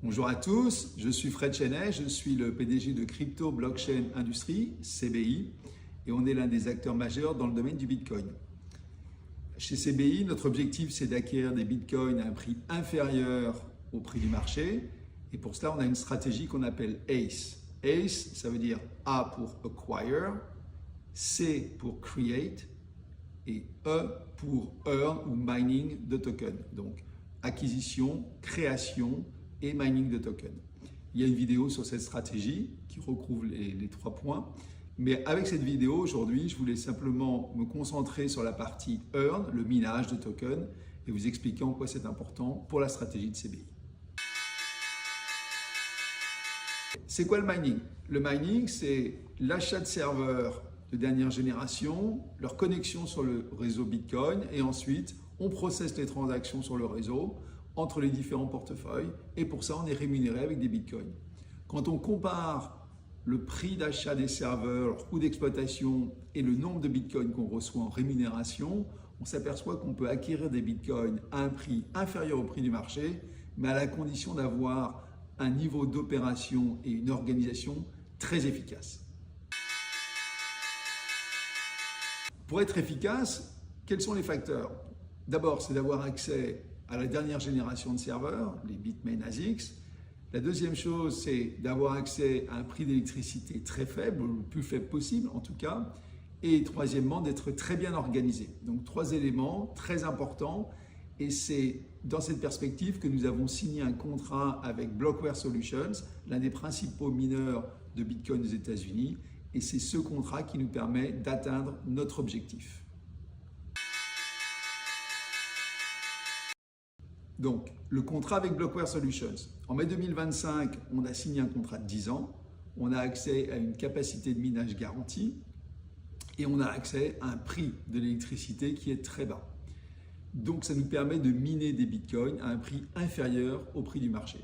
Bonjour à tous, je suis Fred Chenet, je suis le PDG de Crypto Blockchain Industries, CBI, et on est l'un des acteurs majeurs dans le domaine du Bitcoin. Chez CBI, notre objectif c'est d'acquérir des Bitcoins à un prix inférieur au prix du marché, et pour cela on a une stratégie qu'on appelle ACE. ACE, ça veut dire A pour Acquire, C pour Create, et E pour Earn ou Mining de token. Donc acquisition, création et mining de tokens. Il y a une vidéo sur cette stratégie qui recouvre les 3 points. Mais avec cette vidéo, aujourd'hui, je voulais simplement me concentrer sur la partie Earn, le minage de tokens, et vous expliquer en quoi c'est important pour la stratégie de CBI. C'est quoi le mining? Le mining, c'est l'achat de serveurs de dernière génération, leur connexion sur le réseau Bitcoin, et ensuite, on processe les transactions sur le réseau entre les différents portefeuilles, et pour ça on est rémunéré avec des bitcoins. Quand on compare le prix d'achat des serveurs, leur coût d'exploitation et le nombre de bitcoins qu'on reçoit en rémunération, on s'aperçoit qu'on peut acquérir des bitcoins à un prix inférieur au prix du marché, mais à la condition d'avoir un niveau d'opération et une organisation très efficace. Pour être efficace, quels sont les facteurs? D'abord, c'est d'avoir accès à la dernière génération de serveurs, les Bitmain ASICs. La deuxième chose, c'est d'avoir accès à un prix d'électricité très faible, le plus faible possible en tout cas. Et troisièmement, d'être très bien organisé. Donc 3 éléments très importants. Et c'est dans cette perspective que nous avons signé un contrat avec Blockware Solutions, l'un des principaux mineurs de Bitcoin aux États-Unis. Et c'est ce contrat qui nous permet d'atteindre notre objectif. Donc, le contrat avec Blockware Solutions. En mai 2025, on a signé un contrat de 10 ans. On a accès à une capacité de minage garantie et on a accès à un prix de l'électricité qui est très bas. Donc, ça nous permet de miner des bitcoins à un prix inférieur au prix du marché.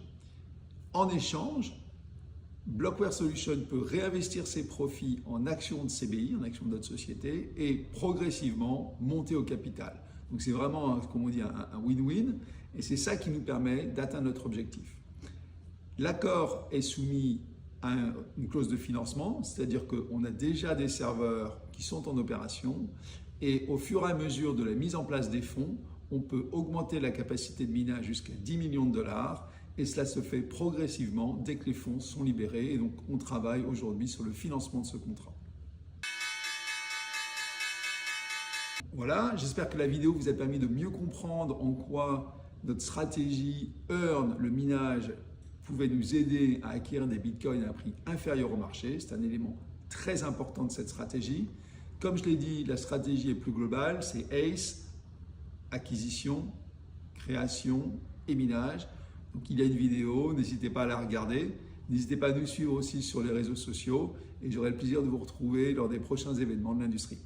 En échange, Blockware Solutions peut réinvestir ses profits en actions de CBI, en actions de notre société, et progressivement monter au capital. Donc c'est vraiment, comme on dit, un win-win, et c'est ça qui nous permet d'atteindre notre objectif. L'accord est soumis à une clause de financement, c'est-à-dire qu'on a déjà des serveurs qui sont en opération, et au fur et à mesure de la mise en place des fonds, on peut augmenter la capacité de minage jusqu'à 10 millions de dollars, et cela se fait progressivement dès que les fonds sont libérés, et donc on travaille aujourd'hui sur le financement de ce contrat. Voilà, j'espère que la vidéo vous a permis de mieux comprendre en quoi notre stratégie Earn, le minage, pouvait nous aider à acquérir des bitcoins à un prix inférieur au marché. C'est un élément très important de cette stratégie. Comme je l'ai dit, la stratégie est plus globale, c'est ACE, acquisition, création et minage. Donc il y a une vidéo, n'hésitez pas à la regarder. N'hésitez pas à nous suivre aussi sur les réseaux sociaux et j'aurai le plaisir de vous retrouver lors des prochains événements de l'industrie.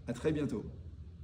À très bientôt.